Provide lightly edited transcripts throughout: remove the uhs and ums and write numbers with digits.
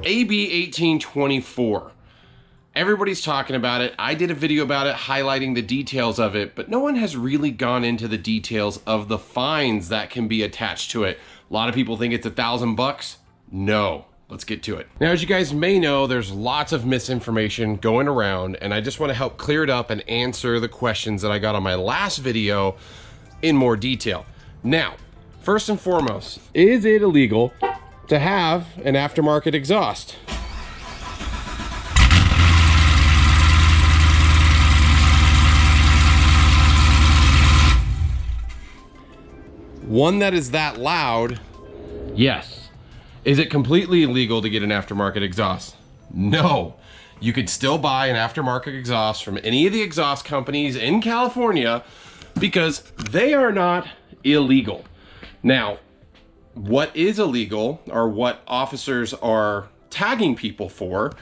AB1824. Everybody's talking about it. I did a video about it highlighting the details of it, but no one has really gone into the details of the fines that can be attached to it. A lot of people think it's $1,000 No, let's get to it. Now, as you guys may know, there's lots of misinformation going around, and I just want to help clear it up and answer the questions that I got on my last video in more detail. Now, first and foremost, is it illegal to have an aftermarket exhaust? One that is that loud? Yes. Is it completely illegal to get an aftermarket exhaust? No. You could still buy an aftermarket exhaust from any of the exhaust companies in California because they are not illegal. Now, what is illegal, or what officers are tagging people for,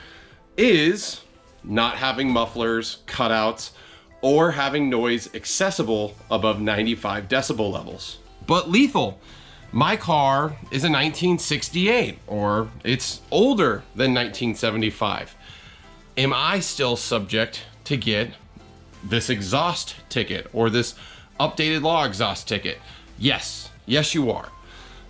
is not having mufflers, cutouts, or having noise accessible above 95 decibel levels. But lethal. My car is a 1968, or it's older than 1975. Am I still subject to get this exhaust ticket or this updated law exhaust ticket? Yes, yes you are.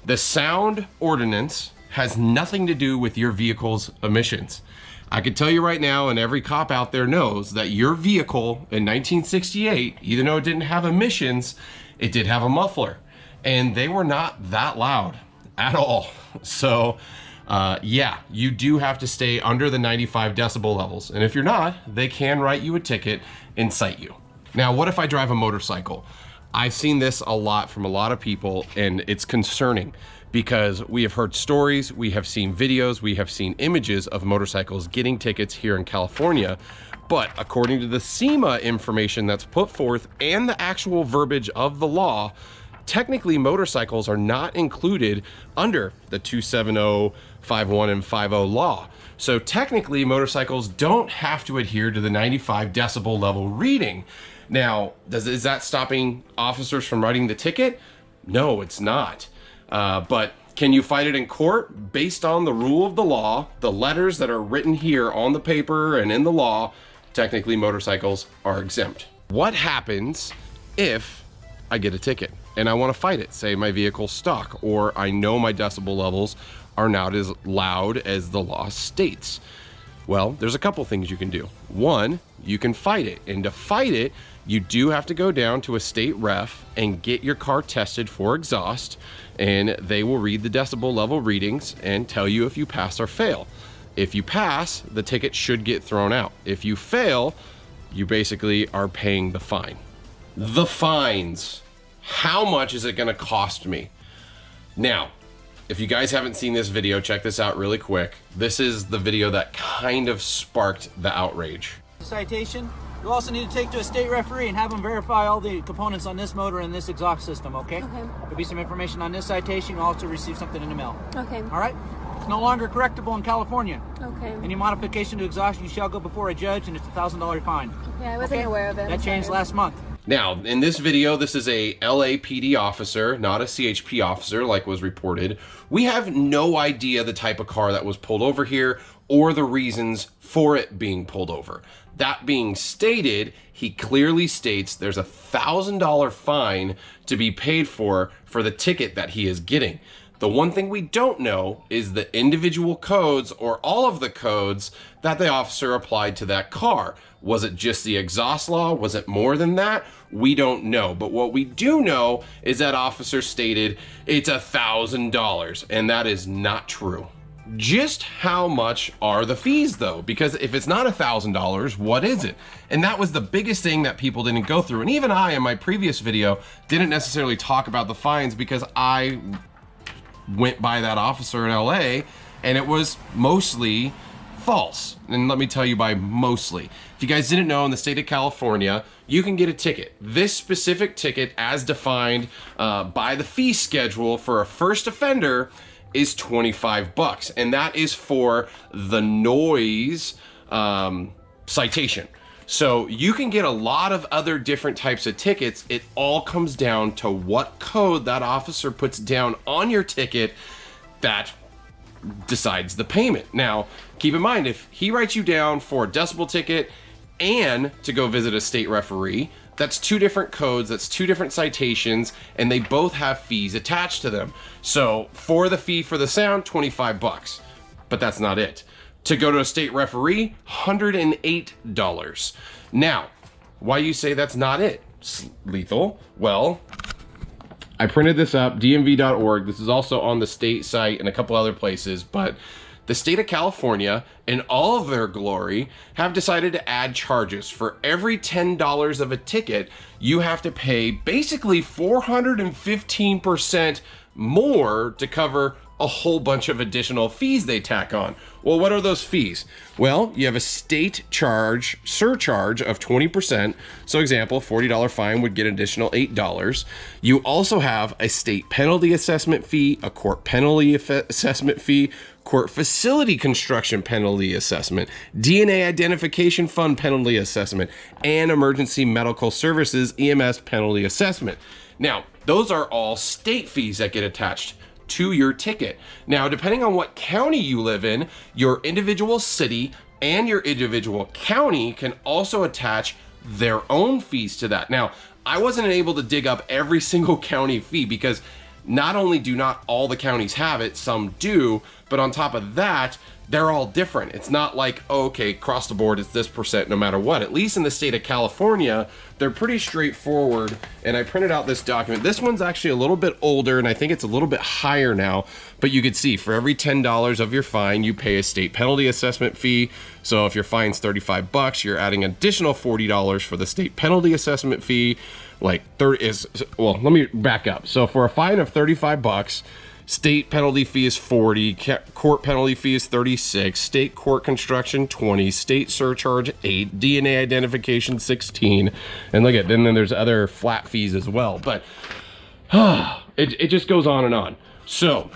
The sound ordinance has nothing to do with your vehicle's emissions. I can tell you right now, and every cop out there knows, that your vehicle in 1968, even though it didn't have emissions, it did have a muffler. And they were not that loud at all. So yeah, you do have to stay under the 95 decibel levels. And if you're not, they can write you a ticket and cite you. Now, what if I drive a motorcycle? I've seen this a lot from a lot of people, and it's concerning because we have heard stories, we have seen videos, we have seen images of motorcycles getting tickets here in California. But according to the SEMA information that's put forth and the actual verbiage of the law, technically motorcycles are not included under the 270, 51, and 50 law. So technically motorcycles don't have to adhere to the 95 decibel level reading. Now, is that stopping officers from writing the ticket? No, it's not. But can you fight it in court? Based on the rule of the law, the letters that are written here on the paper and in the law, technically motorcycles are exempt. What happens if I get a ticket and I want to fight it? Say my vehicle's stock, or I know my decibel levels are not as loud as the law states. Well, there's a couple things you can do. One, you can fight it, and to fight it, you do have to go down to a state ref and get your car tested for exhaust, and they will read the decibel level readings and tell you if you pass or fail. If you pass, the ticket should get thrown out. If you fail, you basically are paying the fine. The fines. How much is it gonna cost me? Now, if you guys haven't seen this video, check this out really quick. This is the video that kind of sparked the outrage. Citation. You also need to take to a state referee and have them verify all the components on this motor and this exhaust system, okay? Okay. There'll be some information on this citation. You'll also receive something in the mail. Okay. All right? It's no longer correctable in California. Okay. Any modification to exhaust, you shall go before a judge, and it's a $1,000 fine. Okay, I wasn't aware of it. That changed last month. Now, in this video, this is a LAPD officer, not a CHP officer like was reported. We have no idea the type of car that was pulled over here or the reasons for it being pulled over. That being stated, he clearly states there's a $1,000 fine to be paid for the ticket that he is getting. The one thing we don't know is the individual codes or all of the codes that the officer applied to that car. Was it just the exhaust law? Was it more than that? We don't know. But what we do know is that officer stated it's $1,000, and that is not true. Just how much are the fees though? Because if it's not $1,000, what is it? And that was the biggest thing that people didn't go through. And even I, in my previous video, didn't necessarily talk about the fines because I went by that officer in LA and it was mostly false. And let me tell you by mostly. If you guys didn't know, in the state of California, you can get a ticket. This specific ticket, as defined by the fee schedule for a first offender, is $25, and that is for the noise citation. So you can get a lot of other different types of tickets. It all comes down to what code that officer puts down on your ticket that decides the payment. Now, keep in mind, if he writes you down for a decibel ticket and to go visit a state referee, that's 2 different codes, that's 2 different citations, and they both have fees attached to them. So for the fee for the sound, 25 bucks, but that's not it. To go to a state referee, $108. Now, why you say that's not it, Lethal? Well, I printed this up, dmv.org. This is also on the state site and a couple other places, but the state of California, in all of their glory, have decided to add charges. For every $10 of a ticket, you have to pay basically 415% more to cover a whole bunch of additional fees they tack on. Well, what are those fees? Well, you have a state surcharge of 20%. So example, $40 fine would get an additional $8. You also have a state penalty assessment fee, a court penalty assessment fee, court facility construction penalty assessment, DNA identification fund penalty assessment, and emergency medical services EMS penalty assessment. Now, those are all state fees that get attached to your ticket. Now, depending on what county you live in, your individual city and your individual county can also attach their own fees to that. Now, I wasn't able to dig up every single county fee because not only do not all the counties have it, some do, but on top of that, they're all different. It's not like, oh, okay, across the board, it's this percent no matter what. At least in the state of California, they're pretty straightforward. And I printed out this document. This one's actually a little bit older, and I think it's a little bit higher now. But you could see for every $10 of your fine, you pay a state penalty assessment fee. So if your fine's 35 bucks, you're adding additional $40 for the state penalty assessment fee. Like 30 is, well, let me back up. So for a fine of 35 bucks, state penalty fee is 40, court penalty fee is 36, state court construction 20, state surcharge 8, DNA identification 16, and look at, then there's other flat fees as well. But it just goes on and on. So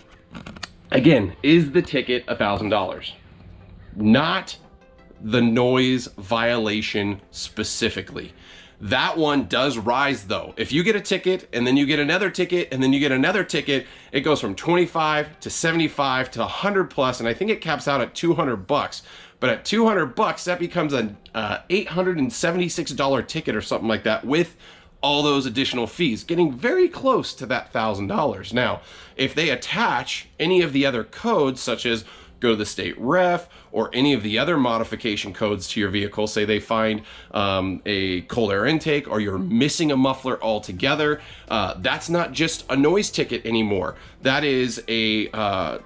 again, is the ticket $1,000? Not the noise violation specifically. That one does rise though. If you get a ticket and then you get another ticket and then you get another ticket, it goes from 25 to 75 to 100 plus, and I think it caps out at 200 bucks. But at 200 bucks, that becomes an $876 ticket or something like that with all those additional fees, getting very close to that $1,000. Now, if they attach any of the other codes, such as go to the state ref or any of the other modification codes to your vehicle, say they find a cold air intake or you're missing a muffler altogether, that's not just a noise ticket anymore. That is a,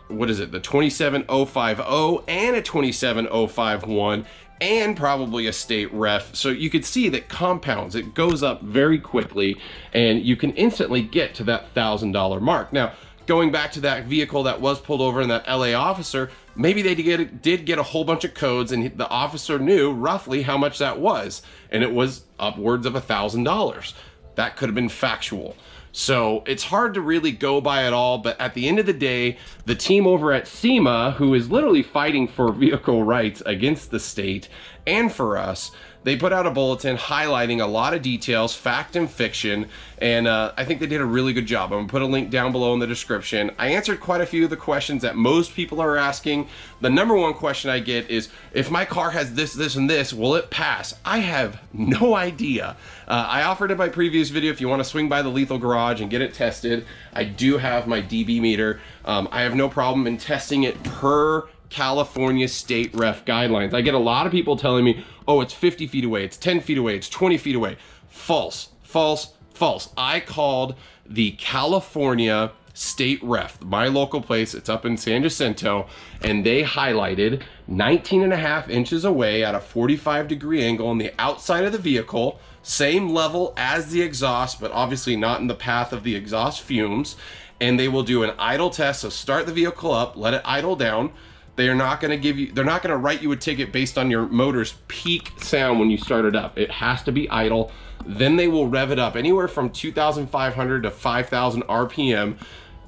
what is it, the 27050 and a 27051 and probably a state ref. So you could see that compounds, it goes up very quickly and you can instantly get to that $1,000 mark. Now, going back to that vehicle that was pulled over and that LA officer, maybe they did get a whole bunch of codes and the officer knew roughly how much that was, and it was upwards of $1,000. That could have been factual. So it's hard to really go by it all, but at the end of the day, the team over at SEMA, who is literally fighting for vehicle rights against the state and for us, they put out a bulletin highlighting a lot of details, fact and fiction, and I think they did a really good job. I'm gonna put a link down below in the description. I answered quite a few of the questions that most people are asking. The number one question I get is, if my car has this, this, and this, will it pass? I have no idea. I offered in my previous video, if you wanna swing by the Lethal Garage and get it tested, I do have my dB meter. I have no problem in testing it per California state ref guidelines. I get a lot of people telling me, oh, it's 50 feet away, it's 10 feet away, it's 20 feet away. False, false, false. I called the California state ref, my local place, it's up in San Jacinto, and they highlighted 19.5 inches away at a 45-degree angle on the outside of the vehicle, same level as the exhaust, but obviously not in the path of the exhaust fumes. And they will do an idle test, so start the vehicle up, let it idle down. They're not going to write you a ticket based on your motor's peak sound when you start it up. It has to be idle. Then they will rev it up anywhere from 2,500 to 5,000 RPM.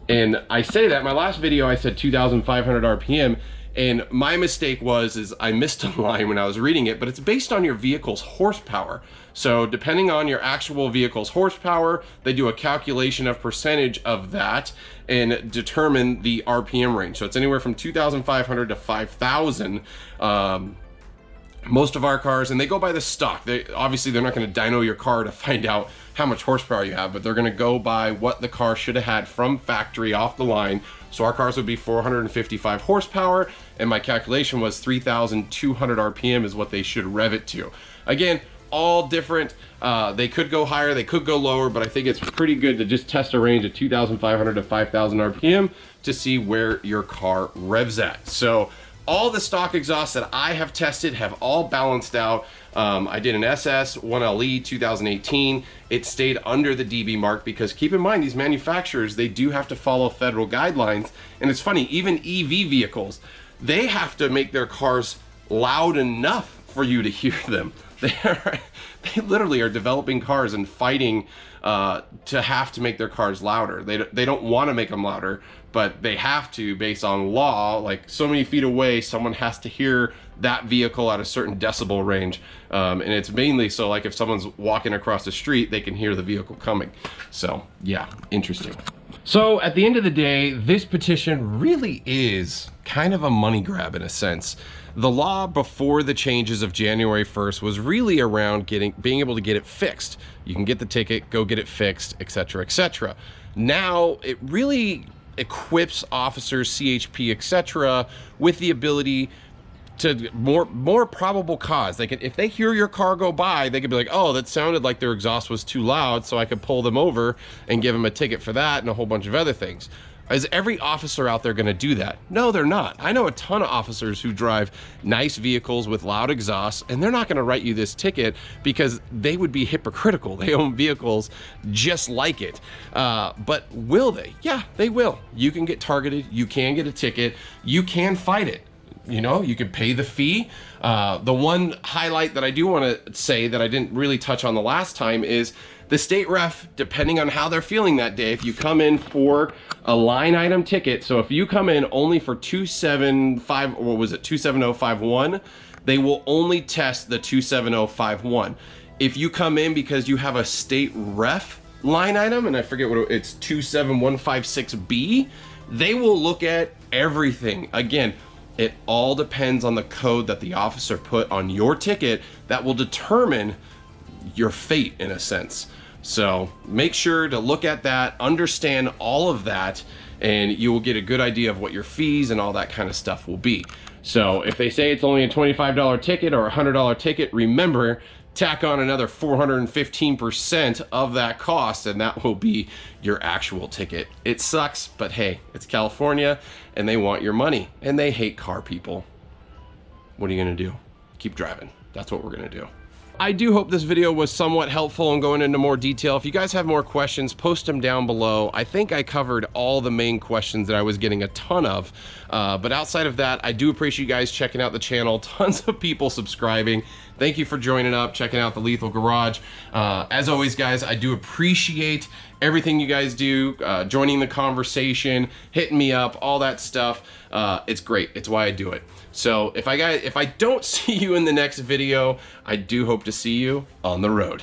And I say that, my last video I said 2,500 RPM. And my mistake is I missed a line when I was reading it, but it's based on your vehicle's horsepower. So depending on your actual vehicle's horsepower, they do a calculation of percentage of that and determine the RPM range. So it's anywhere from 2,500 to 5,000. Most of our cars, and they go by the stock. Obviously they're not going to dyno your car to find out how much horsepower you have, but they're going to go by what the car should have had from factory off the line. So our cars would be 455 horsepower, and my calculation was 3,200 RPM is what they should rev it to. Again, all different. They could go higher, they could go lower, but I think it's pretty good to just test a range of 2,500 to 5,000 RPM to see where your car revs at. So all the stock exhausts that I have tested have all balanced out. I did an SS 1LE 2018. It stayed under the dB mark because keep in mind, these manufacturers, they do have to follow federal guidelines. And it's funny, even EV vehicles, they have to make their cars loud enough for you to hear them. They literally are developing cars and fighting to have to make their cars louder. They don't want to make them louder, but they have to based on law. Like so many feet away, someone has to hear that vehicle at a certain decibel range. And it's mainly so like if someone's walking across the street, they can hear the vehicle coming. So yeah, interesting. So at the end of the day, this petition really is kind of a money grab in a sense. The law before the changes of January 1st was really around being able to get it fixed. You can get the ticket, go get it fixed, etc., etc. Now it really equips officers, CHP, etc., with the ability to more probable cause. They can, if they hear your car go by, they could be like, oh, that sounded like their exhaust was too loud, so I could pull them over and give them a ticket for that and a whole bunch of other things. Is every officer out there going to do that? No, they're not. I know a ton of officers who drive nice vehicles with loud exhausts, and they're not going to write you this ticket because they would be hypocritical. They own vehicles just like it. But will they? Yeah, they will. You can get targeted. You can get a ticket. You can fight it. You know, you can pay the fee. The one highlight that I do want to say that I didn't really touch on the last time is the state ref, depending on how they're feeling that day, if you come in for a line item ticket, so if you come in only for 275, or what was it, 27051, they will only test the 27051. If you come in because you have a state ref line item, and I forget what it's 27156B, they will look at everything. Again, it all depends on the code that the officer put on your ticket that will determine your fate in a sense. So make sure to look at that, understand all of that, and you will get a good idea of what your fees and all that kind of stuff will be. So if they say it's only a $25 ticket or a $100 ticket, remember, tack on another 415% of that cost, and that will be your actual ticket. It sucks, but hey, it's California and they want your money and they hate car people. What are you gonna do? Keep driving. That's what we're gonna do. I do hope this video was somewhat helpful in going into more detail. If you guys have more questions, post them down below. I think I covered all the main questions that I was getting a ton of. But outside of that, I do appreciate you guys checking out the channel. Tons of people subscribing. Thank you for joining up, checking out the Lethal Garage. As always, guys, I do appreciate everything you guys do, joining the conversation, hitting me up, all that stuff. It's great. It's why I do it. So if I don't see you in the next video, I do hope to see you on the road.